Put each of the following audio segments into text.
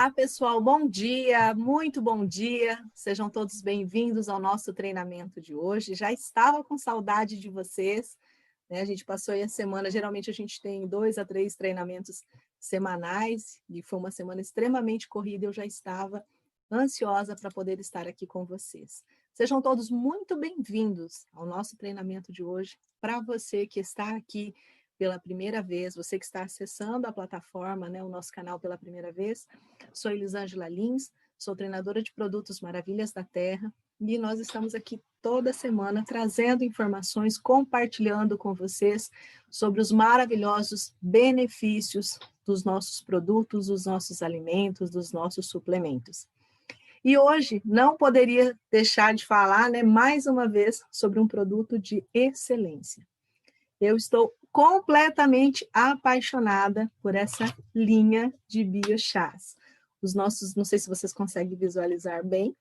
Olá, pessoal, bom dia, muito bom dia. Sejam todos bem-vindos ao nosso treinamento de hoje. Já estava com saudade de vocês, né? A gente passou aí a semana, geralmente a gente tem 2 a 3 treinamentos semanais, e foi uma semana extremamente corrida, eu já estava ansiosa para poder estar aqui com vocês. Sejam todos muito bem-vindos ao nosso treinamento de hoje. Para você que está aqui pela primeira vez, você que está acessando a plataforma, né, o nosso canal pela primeira vez, sou Elisângela Lins, sou treinadora de produtos Maravilhas da Terra, e nós estamos aqui toda semana trazendo informações, compartilhando com vocês sobre os maravilhosos benefícios dos nossos produtos, dos nossos alimentos, dos nossos suplementos. E hoje não poderia deixar de falar, né, mais uma vez, sobre um produto de excelência. Eu estou completamente apaixonada por essa linha de biochás. Os nossos, não sei se vocês conseguem visualizar bem,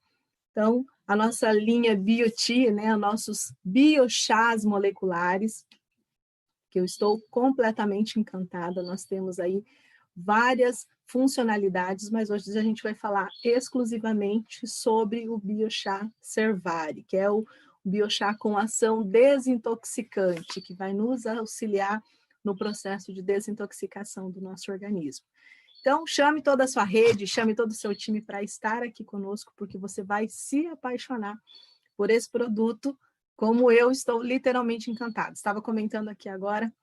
então, a nossa linha BioTi, né, os nossos biochás moleculares, que eu estou completamente encantada, nós temos aí várias funcionalidades, mas hoje a gente vai falar exclusivamente sobre o biochá Cervari, que é o biochá com ação desintoxicante, que vai nos auxiliar no processo de desintoxicação do nosso organismo. Então, chame toda a sua rede, chame todo o seu time para estar aqui conosco, porque você vai se apaixonar por esse produto, como eu estou literalmente encantada. Estava comentando aqui agora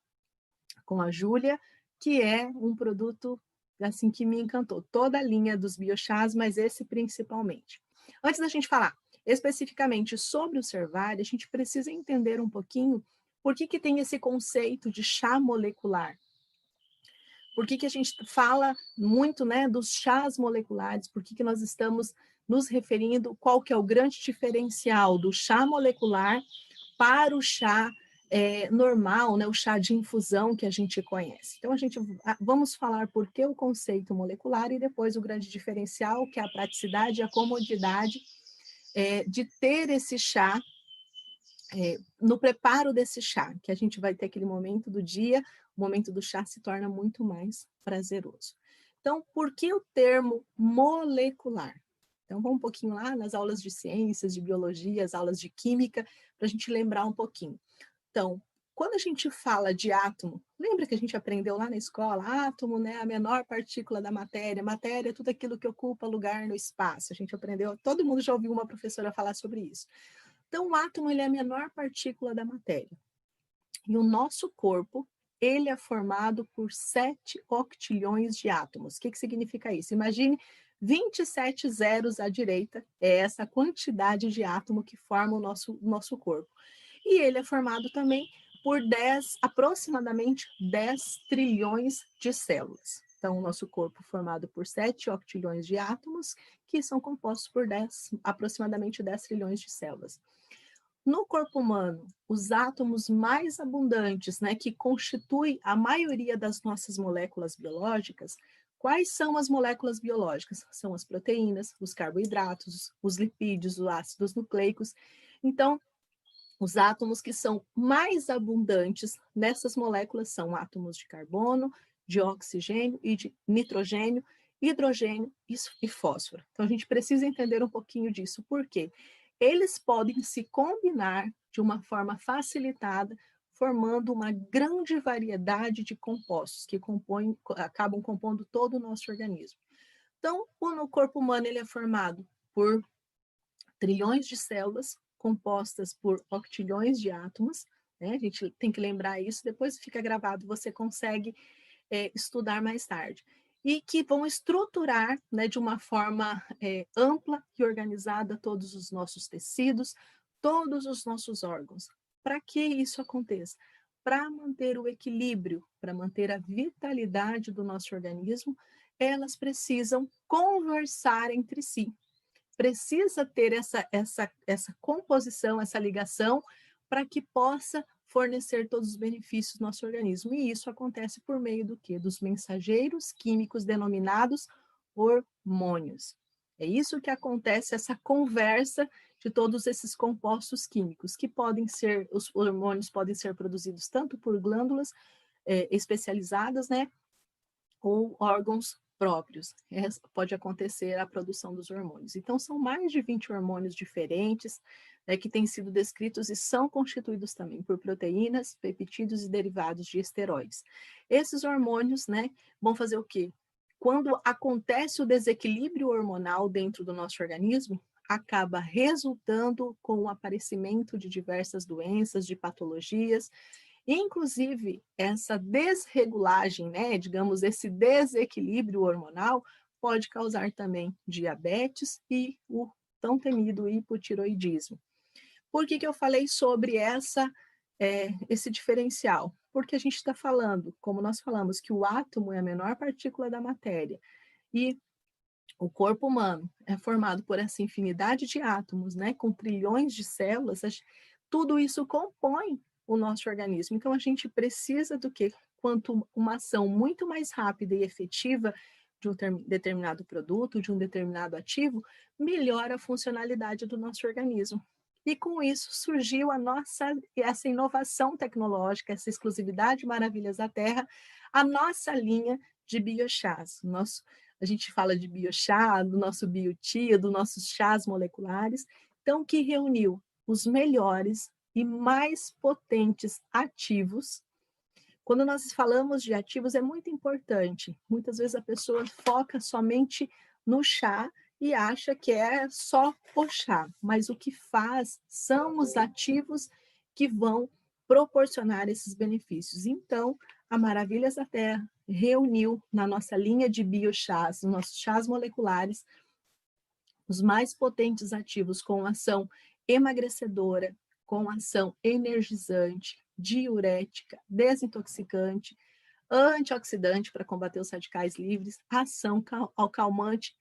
com a Júlia, que é um produto assim que me encantou. Toda a linha dos biochás, mas esse principalmente. Antes da gente falar especificamente sobre o Cervari, a gente precisa entender um pouquinho por que tem esse conceito de chá molecular. Por que a gente fala muito, né, dos chás moleculares? Por que nós estamos nos referindo? Qual que é o grande diferencial do chá molecular para o chá normal, né, o chá de infusão que a gente conhece? Então, vamos falar por que o conceito molecular e depois o grande diferencial, que é a praticidade e a comodidade de ter esse chá no preparo desse chá, que a gente vai ter aquele momento do dia, o momento do chá se torna muito mais prazeroso. Então, por que o termo molecular? Então, vamos um pouquinho lá nas aulas de ciências, de biologia, as aulas de química, para a gente lembrar um pouquinho. Então, quando a gente fala de átomo, lembra que a gente aprendeu lá na escola? Átomo, né, a menor partícula da matéria. Matéria é tudo aquilo que ocupa lugar no espaço. A gente aprendeu, todo mundo já ouviu uma professora falar sobre isso. Então, o átomo ele é a menor partícula da matéria. E o nosso corpo, ele é formado por 7 octilhões de átomos. O que significa isso? Imagine 27 zeros à direita, é essa quantidade de átomo que forma o nosso corpo. E ele é formado também por aproximadamente 10 trilhões de células. Então, o nosso corpo é formado por 7 octilhões de átomos, que são compostos por aproximadamente 10 trilhões de células. No corpo humano, os átomos mais abundantes, né, que constituem a maioria das nossas moléculas biológicas, quais são as moléculas biológicas? São as proteínas, os carboidratos, os lipídios, os ácidos nucleicos. Então, os átomos que são mais abundantes nessas moléculas são átomos de carbono, de oxigênio e de nitrogênio, hidrogênio e fósforo. Então, a gente precisa entender um pouquinho disso. Por quê? Eles podem se combinar de uma forma facilitada, formando uma grande variedade de compostos que acabam compondo todo o nosso organismo. Então, no corpo humano, ele é formado por trilhões de células compostas por octilhões de átomos, né? A gente tem que lembrar isso, depois fica gravado, você consegue estudar mais tarde. E que vão estruturar, né, de uma forma ampla e organizada todos os nossos tecidos, todos os nossos órgãos. Para que isso aconteça? Para manter o equilíbrio, para manter a vitalidade do nosso organismo, elas precisam conversar entre si. Precisa ter essa composição, essa ligação, para que possa fornecer todos os benefícios do nosso organismo. E isso acontece por meio do quê? Dos mensageiros químicos denominados hormônios. É isso que acontece, essa conversa de todos esses compostos químicos, que os hormônios podem ser produzidos tanto por glândulas especializadas, né, ou órgãos próprios, pode acontecer a produção dos hormônios. Então, são mais de 20 hormônios diferentes, né, que têm sido descritos e são constituídos também por proteínas, peptídeos e derivados de esteroides. Esses hormônios, né, vão fazer o quê? Quando acontece o desequilíbrio hormonal dentro do nosso organismo, acaba resultando com o aparecimento de diversas doenças, de patologias. Inclusive, essa desregulagem, né, digamos, esse desequilíbrio hormonal pode causar também diabetes e o tão temido hipotiroidismo. Por que eu falei sobre esse diferencial? Porque a gente está falando, como nós falamos, que o átomo é a menor partícula da matéria e o corpo humano é formado por essa infinidade de átomos, né, com trilhões de células, tudo isso compõe o nosso organismo. Então, a gente precisa do quê? Quanto uma ação muito mais rápida e efetiva de um determinado produto, de um determinado ativo, melhora a funcionalidade do nosso organismo. E com isso surgiu essa inovação tecnológica, essa exclusividade Maravilhas da Terra, a nossa linha de biochás. A gente fala de biochá, do nosso biotia, dos nossos chás moleculares, então que reuniu os melhores e mais potentes ativos. Quando nós falamos de ativos, é muito importante. Muitas vezes a pessoa foca somente no chá e acha que é só o chá, mas o que faz são os ativos que vão proporcionar esses benefícios. Então, a Maravilhas da Terra reuniu na nossa linha de biochás, nos nossos chás moleculares, os mais potentes ativos com ação emagrecedora, com ação energizante, diurética, desintoxicante, antioxidante para combater os radicais livres, ação calmante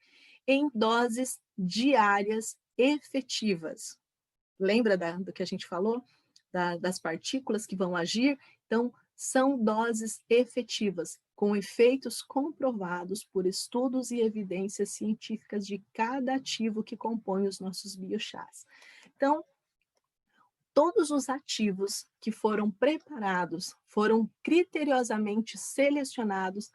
em doses diárias efetivas. Lembra do que a gente falou? Das partículas que vão agir? Então, são doses efetivas, com efeitos comprovados por estudos e evidências científicas de cada ativo que compõe os nossos biochás. Então, todos os ativos que foram preparados, foram criteriosamente selecionados,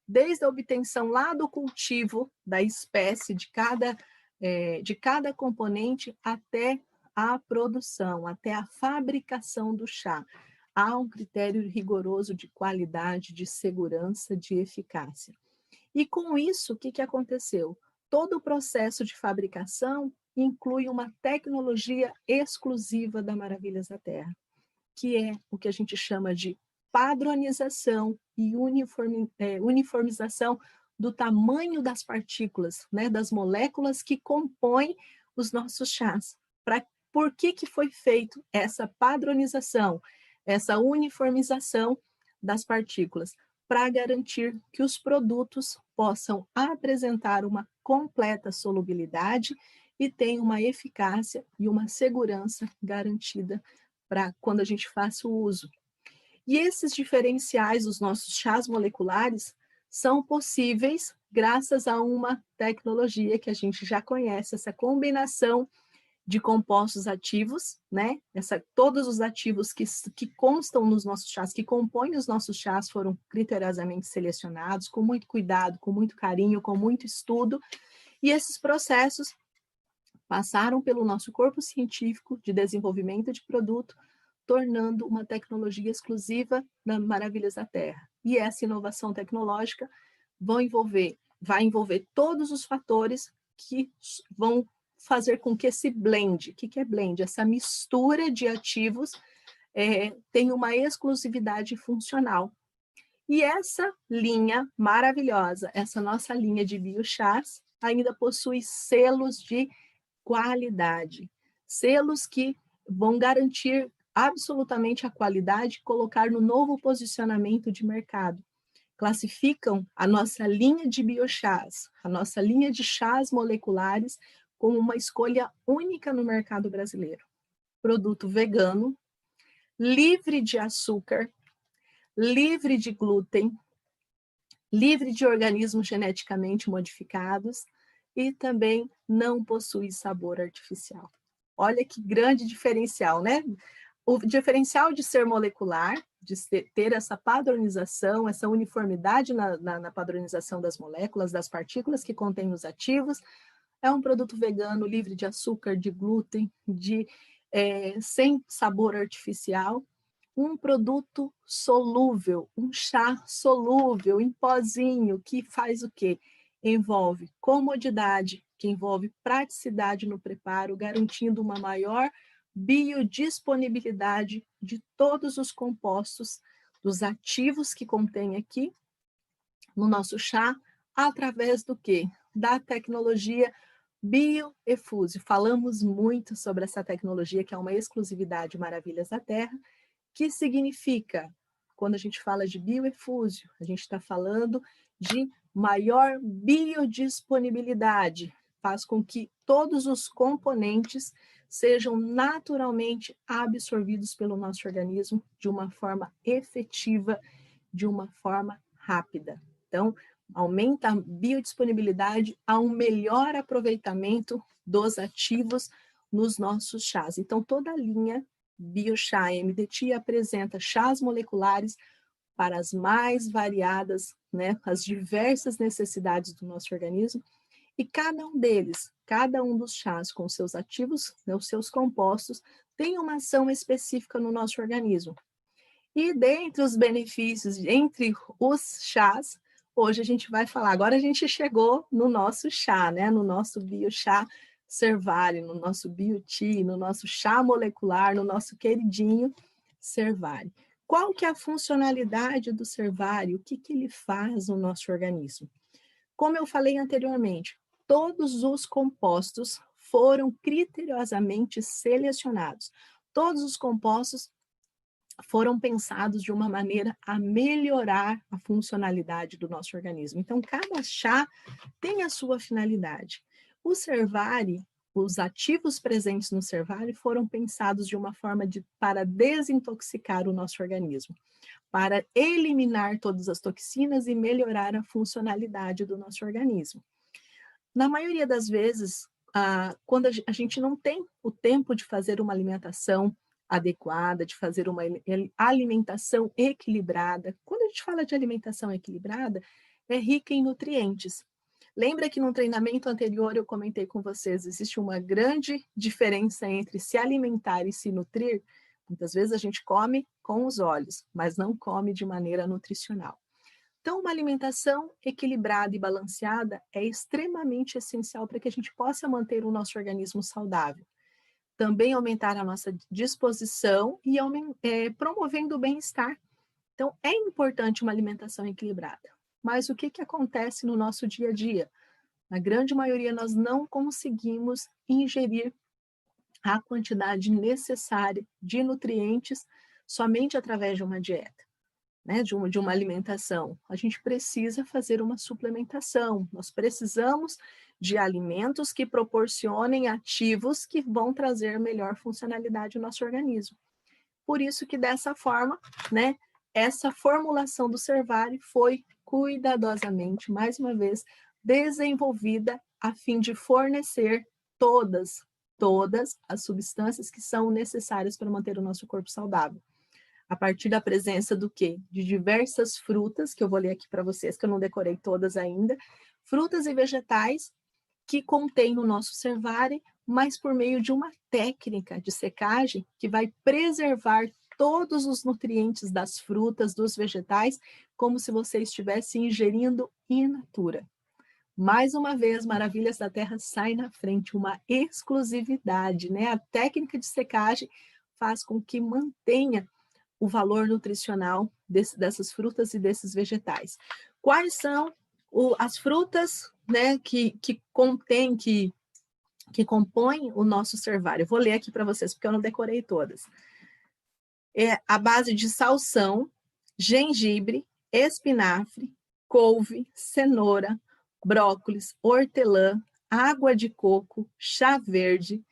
desde a obtenção lá do cultivo da espécie de cada componente até a produção, até a fabricação do chá. Há um critério rigoroso de qualidade, de segurança, de eficácia. E com isso, o que aconteceu? Todo o processo de fabricação inclui uma tecnologia exclusiva da Maravilhas da Terra, que é o que a gente chama de padronização e uniformização do tamanho das partículas, né, das moléculas que compõem os nossos chás. Por que foi feito essa padronização, essa uniformização das partículas? Para garantir que os produtos possam apresentar uma completa solubilidade e tenham uma eficácia e uma segurança garantida para quando a gente faça o uso. E esses diferenciais dos nossos chás moleculares são possíveis graças a uma tecnologia que a gente já conhece, essa combinação de compostos ativos, né? Todos os ativos que constam nos nossos chás, que compõem os nossos chás, foram criteriosamente selecionados, com muito cuidado, com muito carinho, com muito estudo, e esses processos passaram pelo nosso corpo científico de desenvolvimento de produto, tornando uma tecnologia exclusiva da Maravilhas da Terra. E essa inovação tecnológica vai envolver todos os fatores que vão fazer com que esse blend, o que é blend? Essa mistura de ativos tenha uma exclusividade funcional. E essa linha maravilhosa, essa nossa linha de biochás, ainda possui selos de qualidade, selos que vão garantir absolutamente a qualidade e colocar no novo posicionamento de mercado. Classificam a nossa linha de biochás, a nossa linha de chás moleculares, como uma escolha única no mercado brasileiro. Produto vegano, livre de açúcar, livre de glúten, livre de organismos geneticamente modificados e também não possui sabor artificial. Olha que grande diferencial, né? O diferencial de ser molecular, de ter essa padronização, essa uniformidade na padronização das moléculas, das partículas que contêm os ativos. É um produto vegano, livre de açúcar, de glúten, sem sabor artificial. Um produto solúvel, um chá solúvel, em pozinho, que faz o quê? Envolve comodidade, que envolve praticidade no preparo, garantindo uma maior biodisponibilidade de todos os compostos, dos ativos que contém aqui no nosso chá, através do quê? Da tecnologia BioEfuse. Falamos muito sobre essa tecnologia, que é uma exclusividade Maravilhas da Terra, que significa, quando a gente fala de bioefúsio, a gente está falando de maior biodisponibilidade, faz com que todos os componentes sejam naturalmente absorvidos pelo nosso organismo de uma forma efetiva, de uma forma rápida. Então, aumenta a biodisponibilidade, há um melhor aproveitamento dos ativos nos nossos chás. Então, toda a linha BioChá MDT apresenta chás moleculares para as mais variadas, né, as diversas necessidades do nosso organismo, e cada um deles, cada um dos chás com seus ativos, né, os seus compostos, tem uma ação específica no nosso organismo. E dentre os benefícios, entre os chás, hoje a gente vai falar, agora a gente chegou no nosso chá, né, no nosso BioChá Cervari, no nosso BioTea, no nosso chá molecular, no nosso queridinho Cervari. Qual que é a funcionalidade do Cervari? O que ele faz no nosso organismo? Como eu falei anteriormente, todos os compostos foram criteriosamente selecionados. Todos os compostos foram pensados de uma maneira a melhorar a funcionalidade do nosso organismo. Então, cada chá tem a sua finalidade. O Cervari, os ativos presentes no Cervari foram pensados de uma forma para desintoxicar o nosso organismo, para eliminar todas as toxinas e melhorar a funcionalidade do nosso organismo. Na maioria das vezes, quando a gente não tem o tempo de fazer uma alimentação adequada, de fazer uma alimentação equilibrada. Quando a gente fala de alimentação equilibrada, é rica em nutrientes. Lembra que no treinamento anterior eu comentei com vocês, existe uma grande diferença entre se alimentar e se nutrir? Muitas vezes a gente come com os olhos, mas não come de maneira nutricional. Então, uma alimentação equilibrada e balanceada é extremamente essencial para que a gente possa manter o nosso organismo saudável. Também aumentar a nossa disposição e promovendo o bem-estar. Então, é importante uma alimentação equilibrada. Mas o que acontece no nosso dia a dia? Na grande maioria, nós não conseguimos ingerir a quantidade necessária de nutrientes somente através de uma dieta, né? de uma alimentação. A gente precisa fazer uma suplementação. Nós precisamos de alimentos que proporcionem ativos que vão trazer melhor funcionalidade ao nosso organismo. Por isso que dessa forma, né, essa formulação do Cervari foi cuidadosamente, mais uma vez, desenvolvida a fim de fornecer todas as substâncias que são necessárias para manter o nosso corpo saudável. A partir da presença do quê? De diversas frutas, que eu vou ler aqui para vocês, que eu não decorei todas ainda, frutas e vegetais que contém no nosso Cervari, mas por meio de uma técnica de secagem que vai preservar todos os nutrientes das frutas, dos vegetais, como se você estivesse ingerindo in natura. Mais uma vez, Maravilhas da Terra sai na frente, uma exclusividade, né? A técnica de secagem faz com que mantenha o valor nutricional dessas frutas e desses vegetais. Quais são as frutas, né, que compõem o nosso Cervari? Eu vou ler aqui para vocês, porque eu não decorei todas. É a base de salsão, gengibre, espinafre, couve, cenoura, brócolis, hortelã, água de coco, chá verde,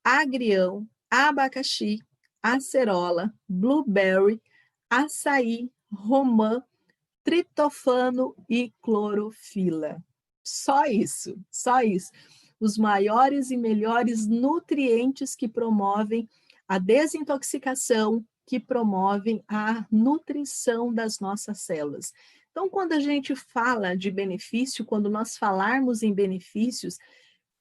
agrião, abacaxi, acerola, blueberry, açaí, romã, triptofano e clorofila. Só isso, só isso. Os maiores e melhores nutrientes que promovem a desintoxicação, que promovem a nutrição das nossas células. Então, quando a gente fala de benefício, quando nós falarmos em benefícios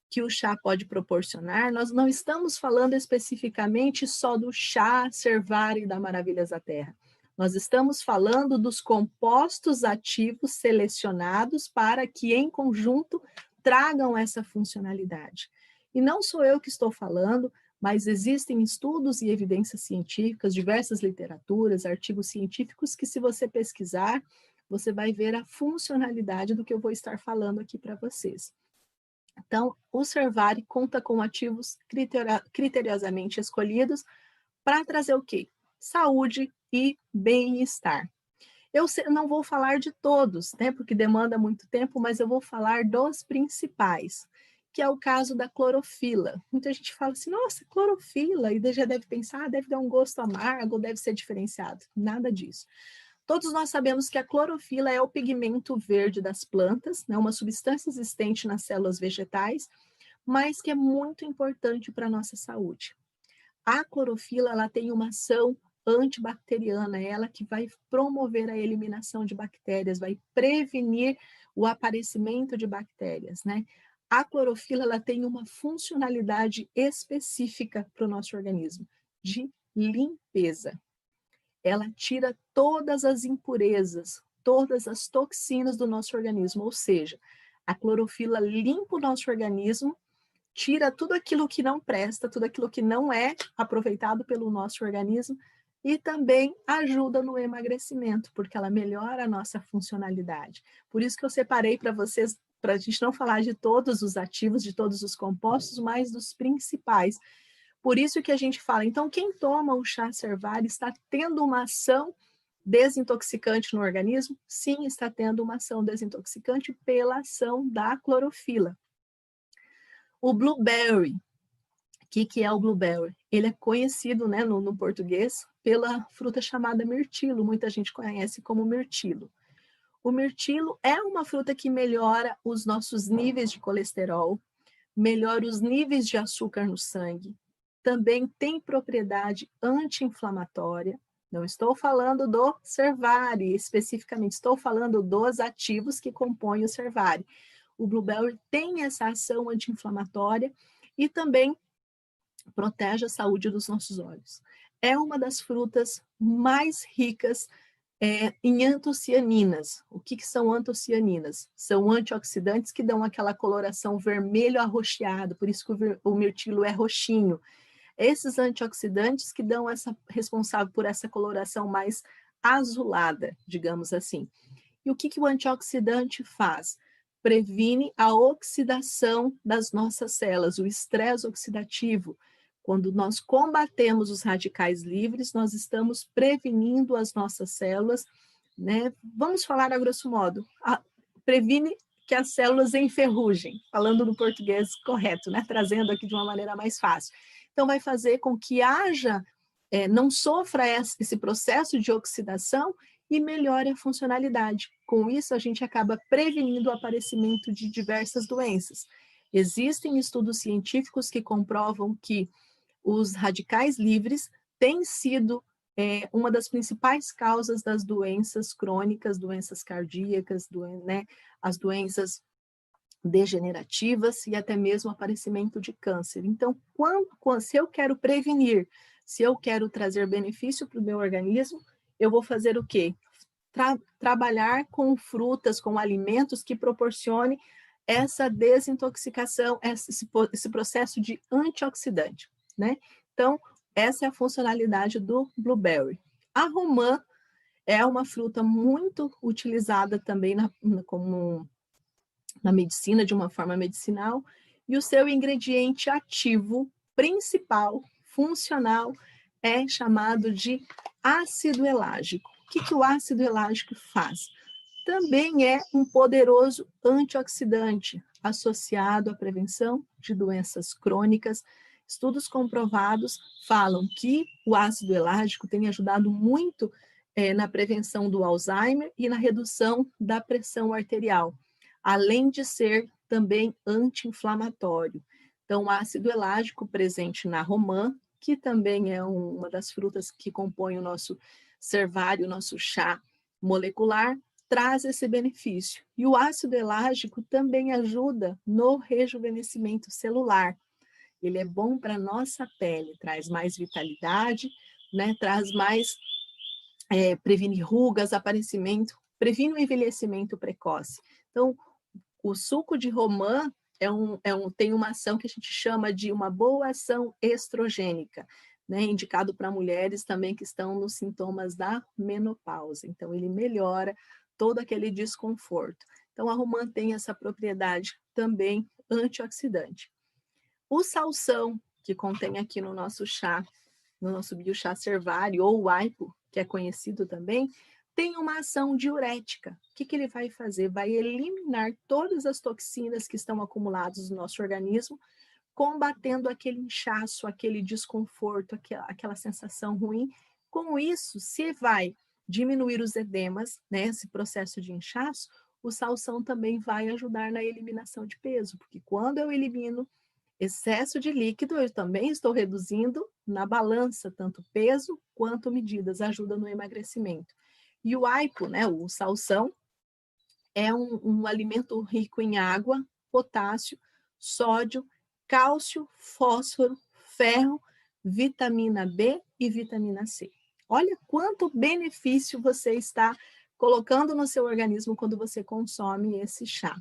que o chá pode proporcionar, nós não estamos falando especificamente só do chá Cervari da Maravilhas da Terra. Nós estamos falando dos compostos ativos selecionados para que, em conjunto, tragam essa funcionalidade. E não sou eu que estou falando, mas existem estudos e evidências científicas, diversas literaturas, artigos científicos que, se você pesquisar, você vai ver a funcionalidade do que eu vou estar falando aqui para vocês. Então, o Cervari conta com ativos criteriosamente escolhidos para trazer o quê? Saúde e bem-estar. Eu não vou falar de todos, né, porque demanda muito tempo, mas eu vou falar dos principais, que é o caso da clorofila. Muita gente fala assim, nossa, clorofila, e já deve pensar, deve dar um gosto amargo, deve ser diferenciado. Nada disso. Todos nós sabemos que a clorofila é o pigmento verde das plantas, né, uma substância existente nas células vegetais, mas que é muito importante para a nossa saúde. A clorofila, ela tem uma ação antibacteriana, ela que vai promover a eliminação de bactérias, vai prevenir o aparecimento de bactérias, né? A clorofila, ela tem uma funcionalidade específica para o nosso organismo, de limpeza. Ela tira todas as impurezas, todas as toxinas do nosso organismo, ou seja, a clorofila limpa o nosso organismo, tira tudo aquilo que não presta, tudo aquilo que não é aproveitado pelo nosso organismo e também ajuda no emagrecimento, porque ela melhora a nossa funcionalidade. Por isso que eu separei para vocês, para a gente não falar de todos os ativos, de todos os compostos, mas dos principais. Por isso que a gente fala, então quem toma o chá Cervari está tendo uma ação desintoxicante no organismo? Sim, está tendo uma ação desintoxicante pela ação da clorofila. O blueberry, o que é o blueberry? Ele é conhecido, né, no português pela fruta chamada mirtilo, muita gente conhece como mirtilo. O mirtilo é uma fruta que melhora os nossos níveis de colesterol, melhora os níveis de açúcar no sangue, também tem propriedade anti-inflamatória. Não estou falando do Cervari especificamente, estou falando dos ativos que compõem o Cervari. O blueberry tem essa ação anti-inflamatória e também protege a saúde dos nossos olhos. É uma das frutas mais ricas em antocianinas. O que são antocianinas? São antioxidantes que dão aquela coloração vermelho arroxeado, por isso que o mirtilo é roxinho. Esses antioxidantes que dão responsável por essa coloração mais azulada, digamos assim. E o que o antioxidante faz? Previne a oxidação das nossas células, o estresse oxidativo. Quando nós combatemos os radicais livres, nós estamos prevenindo as nossas células, né? Vamos falar a grosso modo, previne que as células enferrujem, falando no português correto, né? Trazendo aqui de uma maneira mais fácil. Então, vai fazer com que não sofra esse processo de oxidação e melhore a funcionalidade. Com isso, a gente acaba prevenindo o aparecimento de diversas doenças. Existem estudos científicos que comprovam que os radicais livres têm sido uma das principais causas das doenças crônicas, doenças cardíacas, né, as doenças degenerativas e até mesmo aparecimento de câncer. Então, se eu quero prevenir, se eu quero trazer benefício para o meu organismo, eu vou fazer o quê? Trabalhar com frutas, com alimentos que proporcionem essa desintoxicação, esse processo de antioxidante, né? Então, essa é a funcionalidade do blueberry. A romã é uma fruta muito utilizada também como na medicina, de uma forma medicinal, e o seu ingrediente ativo principal, funcional, é chamado de ácido elágico. O que o ácido elágico faz? Também é um poderoso antioxidante associado à prevenção de doenças crônicas. Estudos comprovados falam que o ácido elágico tem ajudado muito na prevenção do Alzheimer e na redução da pressão arterial, além de ser também anti-inflamatório. Então, o ácido elágico presente na romã, que também é uma das frutas que compõe o nosso cervário, o nosso chá molecular, traz esse benefício. E o ácido elágico também ajuda no rejuvenescimento celular. Ele é bom para a nossa pele, traz mais vitalidade, né? Traz mais, previne rugas, aparecimento, previne o envelhecimento precoce. Então, o suco de romã tem uma ação que a gente chama de uma boa ação estrogênica, né? Indicado para mulheres também que estão nos sintomas da menopausa. Então, ele melhora todo aquele desconforto. Então, a romã tem essa propriedade também antioxidante. O salsão, que contém aqui no nosso chá, no nosso biochá cervário, ou o aipo, que é conhecido também, tem uma ação diurética. O que ele vai fazer? Vai eliminar todas as toxinas que estão acumuladas no nosso organismo, combatendo aquele inchaço, aquele desconforto, aquela sensação ruim. Com isso, se vai diminuir os edemas, né, esse processo de inchaço, o salsão também vai ajudar na eliminação de peso, porque quando eu elimino excesso de líquido, eu também estou reduzindo na balança, tanto peso quanto medidas, ajuda no emagrecimento. E o aipo, né, o salsão, é um alimento rico em água, potássio, sódio, cálcio, fósforo, ferro, vitamina B e vitamina C. Olha quanto benefício você está colocando no seu organismo quando você consome esse chá.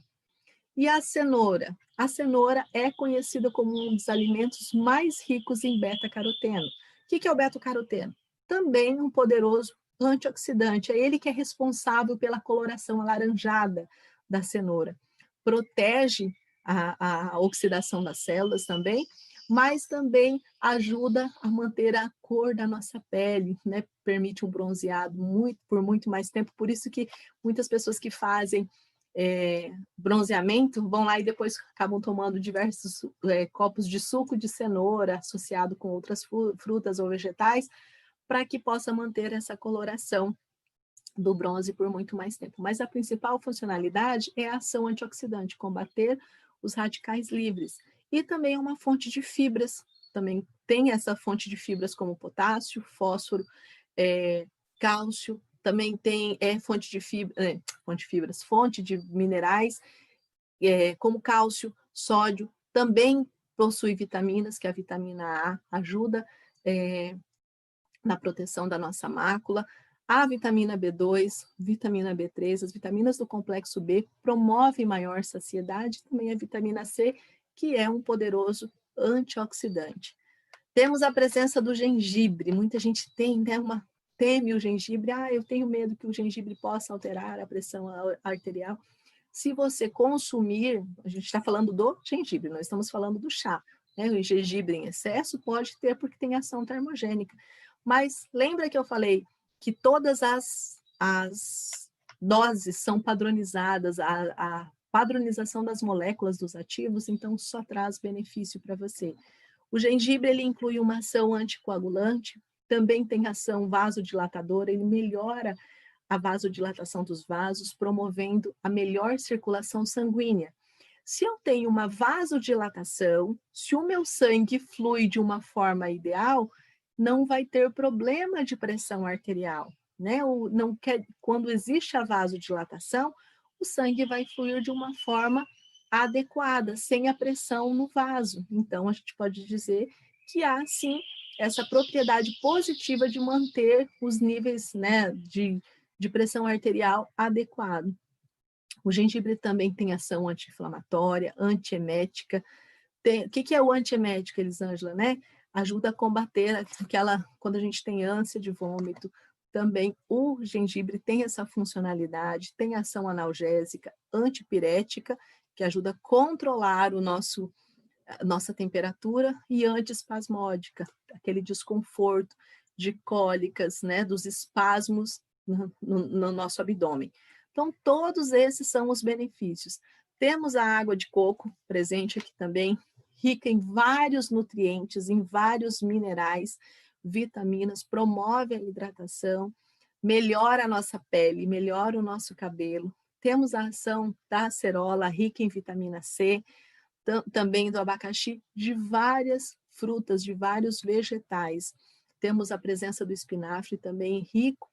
E a cenoura? A cenoura é conhecida como um dos alimentos mais ricos em beta-caroteno. O que é o beta-caroteno? Também um poderoso antioxidante. É ele que é responsável pela coloração alaranjada da cenoura. Protege a oxidação das células também, mas também ajuda a manter a cor da nossa pele, né? Permite um bronzeado por muito mais tempo. Por isso que muitas pessoas que fazem bronzeamento, vão lá e depois acabam tomando diversos copos de suco de cenoura associado com outras frutas ou vegetais, para que possa manter essa coloração do bronze por muito mais tempo. Mas a principal funcionalidade é a ação antioxidante, combater os radicais livres. E também é uma fonte de fibras, também tem essa fonte de fibras como potássio, fósforo, cálcio, também tem fonte de fibras, fonte de minerais, como cálcio, sódio, também possui vitaminas, que a vitamina A ajuda na proteção da nossa mácula, a vitamina B2, vitamina B3, as vitaminas do complexo B promovem maior saciedade, também a vitamina C, que é um poderoso antioxidante. Temos a presença do gengibre, muita gente teme o gengibre, eu tenho medo que o gengibre possa alterar a pressão arterial. Se você consumir, a gente está falando do gengibre, nós estamos falando do chá, né? O gengibre em excesso pode ter porque tem ação termogênica, mas lembra que eu falei que todas as doses são padronizadas, a padronização das moléculas dos ativos, então só traz benefício para você. O gengibre, ele inclui uma ação anticoagulante, também tem ação vasodilatadora, ele melhora a vasodilatação dos vasos, promovendo a melhor circulação sanguínea. Se eu tenho uma vasodilatação, se o meu sangue flui de uma forma ideal, não vai ter problema de pressão arterial, né? Quando existe a vasodilatação, o sangue vai fluir de uma forma adequada, sem a pressão no vaso. Então, a gente pode dizer que há, sim, essa propriedade positiva de manter os níveis, né, de pressão arterial adequado. O gengibre também tem ação anti-inflamatória, antiemética. O que é o antiemético, Elisângela, né? Ajuda a combater quando a gente tem ânsia de vômito. Também o gengibre tem essa funcionalidade, tem ação analgésica, antipirética, que ajuda a controlar nossa temperatura, e antiespasmódica, aquele desconforto de cólicas, né, dos espasmos no nosso abdômen. Então, todos esses são os benefícios. Temos a água de coco presente aqui também, rica em vários nutrientes, em vários minerais, vitaminas, promove a hidratação, melhora a nossa pele, melhora o nosso cabelo. Temos a ação da acerola, rica em vitamina C, também do abacaxi, de várias frutas, de vários vegetais. Temos a presença do espinafre também rico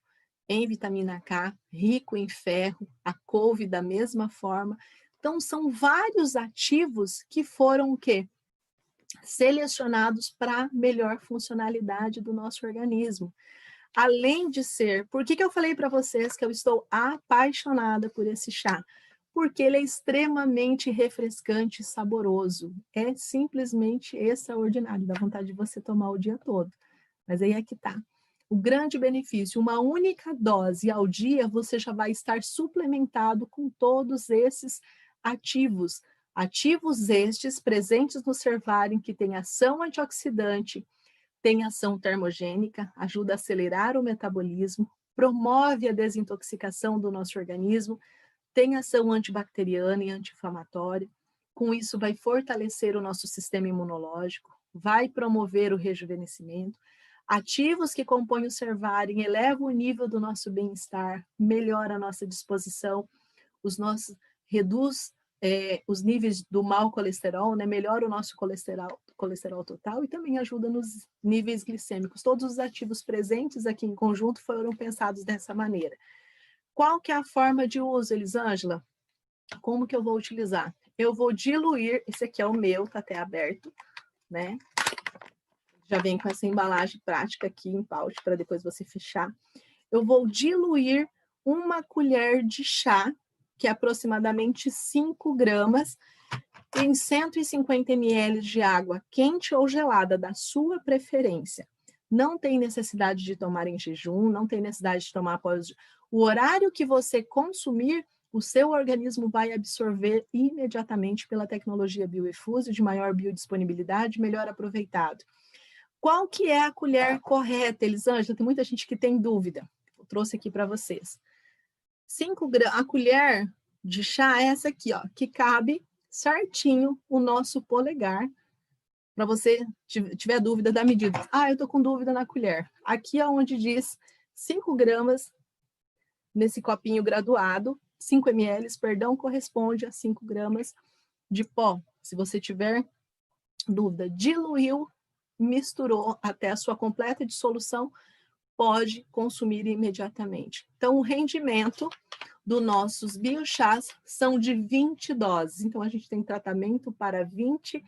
em vitamina K, rico em ferro, a couve da mesma forma. Então, são vários ativos que foram o quê? Selecionados para melhor funcionalidade do nosso organismo. Além de ser, por que eu falei para vocês que eu estou apaixonada por esse chá? Porque ele é extremamente refrescante e saboroso. É simplesmente extraordinário, dá vontade de você tomar o dia todo. Mas aí é que tá. O grande benefício, uma única dose ao dia, você já vai estar suplementado com todos esses ativos. Ativos estes presentes no Cervarin, que tem ação antioxidante, tem ação termogênica, ajuda a acelerar o metabolismo, promove a desintoxicação do nosso organismo, tem ação antibacteriana e anti-inflamatória. Com isso, vai fortalecer o nosso sistema imunológico, vai promover o rejuvenescimento. Ativos que compõem o Cervarin elevam o nível do nosso bem-estar, melhora a nossa disposição, reduz os níveis do mau colesterol, né? Melhora o nosso colesterol total e também ajuda nos níveis glicêmicos. Todos os ativos presentes aqui em conjunto foram pensados dessa maneira. Qual que é a forma de uso, Elisângela? Como que eu vou utilizar? Eu vou diluir, esse aqui é o meu, tá até aberto, né? Já vem com essa embalagem prática aqui em pouch, para depois você fechar. Eu vou diluir 1 colher de chá, que é aproximadamente 5 gramas, em 150 ml de água quente ou gelada, da sua preferência. Não tem necessidade de tomar em jejum, não tem necessidade de tomar após o horário que você consumir, o seu organismo vai absorver imediatamente pela tecnologia BioEfuse, de maior biodisponibilidade, melhor aproveitado. Qual que é a colher correta, Elisângela? Tem muita gente que tem dúvida. Eu trouxe aqui para vocês. 5 gramas, a colher de chá é essa aqui, ó, que cabe certinho o nosso polegar. Para você tiver dúvida da medida. Ah, eu tô com dúvida na colher. Aqui é onde diz 5 gramas nesse copinho graduado, 5 ml, perdão, corresponde a 5 gramas de pó. Se você tiver dúvida, diluiu, misturou até a sua completa dissolução, pode consumir imediatamente. Então, o rendimento dos nossos biochás são de 20 doses. Então, a gente tem tratamento para 20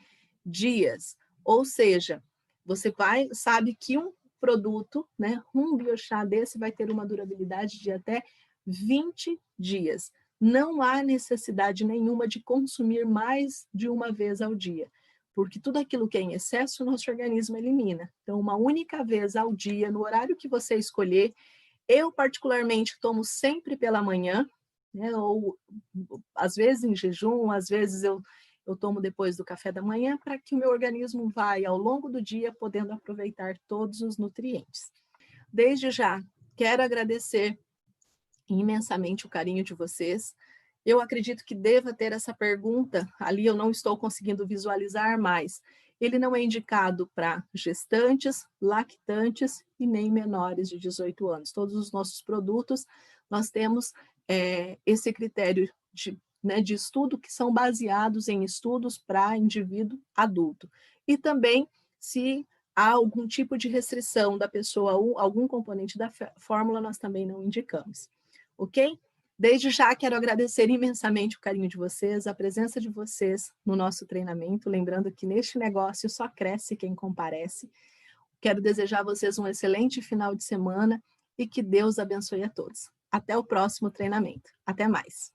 dias. Ou seja, você sabe que um produto, né, um biochá desse vai ter uma durabilidade de até 20 dias. Não há necessidade nenhuma de consumir mais de uma vez ao dia, porque tudo aquilo que é em excesso, o nosso organismo elimina. Então, uma única vez ao dia, no horário que você escolher. Eu, particularmente, tomo sempre pela manhã, né? Ou às vezes em jejum, às vezes eu tomo depois do café da manhã, para que o meu organismo vai, ao longo do dia, podendo aproveitar todos os nutrientes. Desde já, quero agradecer imensamente o carinho de vocês. Eu acredito que deva ter essa pergunta, ali eu não estou conseguindo visualizar mais. Ele não é indicado para gestantes, lactantes e nem menores de 18 anos. Todos os nossos produtos, nós temos esse critério de estudo, que são baseados em estudos para indivíduo adulto. E também, se há algum tipo de restrição da pessoa, algum componente da fórmula, nós também não indicamos. Ok? Desde já quero agradecer imensamente o carinho de vocês, a presença de vocês no nosso treinamento, lembrando que neste negócio só cresce quem comparece. Quero desejar a vocês um excelente final de semana e que Deus abençoe a todos. Até o próximo treinamento. Até mais.